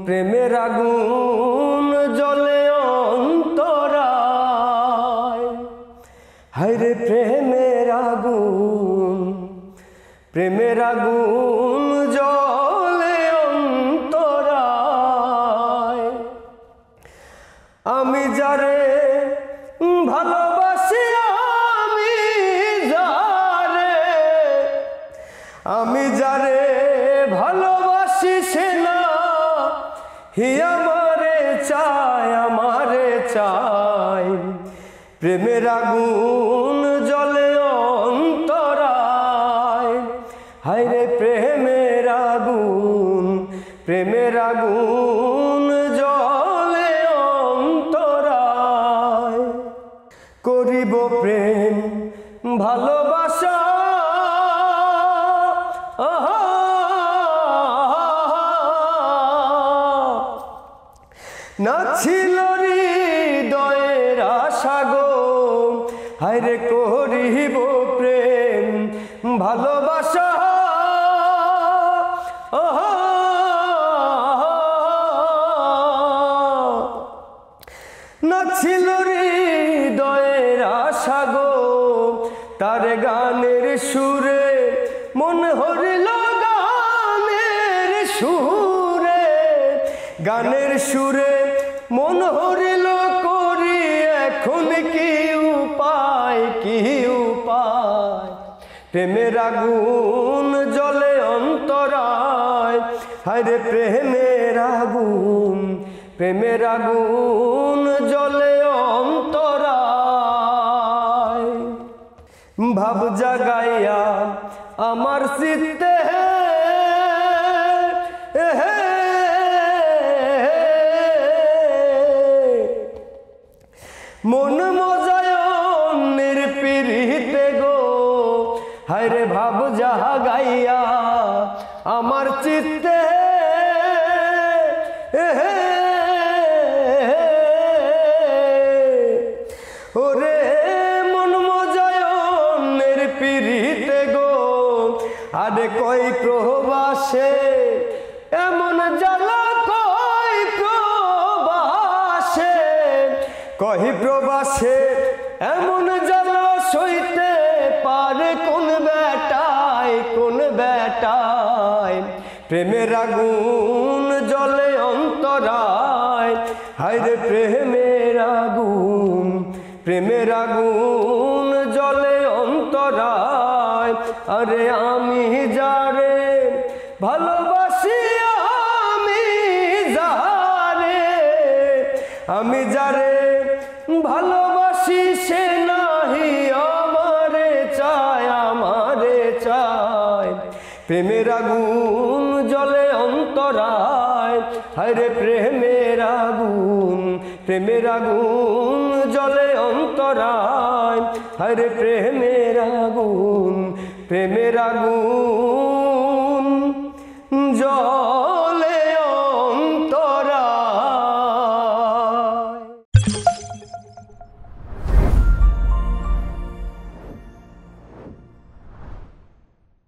প্রেমের আগুন জ্বলে অন্তরায়, হায়রে প্রেমের আগুন, প্রেমের আগুন জ্বলে অন্তরায়। আমি যারে ভালোবাসি, আমি যারে ভালোবাসি, সে না হি আমারে চায়, আমারে চায়। প্রেমের আগুন জ্বলে অন্তরায়, হায়রে প্রেমের আগুন, প্রেমের আগুন জ্বলে অন্তরায়। করিব প্রেম ভালোবাসা, না ছিল হৃদয়ের আশা গো, হায়রে করিব প্রেম ভালোবাসা। না ছিল হৃদয়ের আশা গো, তার গানের সুরে মন হরিল, গানের সুরে, গানের সুরে মন হরিল করি এখন কি উপায়, কি উপায়। প্রেমের আগুন জ্বলে অন্তরায়, হায়রে প্রেমের আগুন, প্রেমের আগুন জ্বলে অন্তরায়। ভাব জাগাইয়া আমার চিত্তে, মন মজায়নের পিরিতে গো, হায়রে ভাব জাগাইয়া আমার চিত্তে। ওরে মন মজায়নের পিরিতে গো, আরে কই প্রবাসে এমন জ্বালা, কই প্রবাসে, কই প্রবাসে এমন জ্বালা সইতে পারে কোন বেটায়, কোন বেটায়। প্রেমের আগুন জ্বলে অন্তরায়, হায়রে প্রেমের আগুন, প্রেমের আগুন জ্বলে অন্তরায়। আরে আমি যারে ভালোবাসি, আমি যারে, আমি যারে ভালোবাসি, সে নাহি আমারে চায়, আমারে চায়। প্রেমের আগুন জ্বলে অন্তরায়, হায়রে প্রেমের আগুন, প্রেমের আগুন জ্বলে অন্তরায়, হায়রে প্রেমের আগুন, প্রেমের আগুন।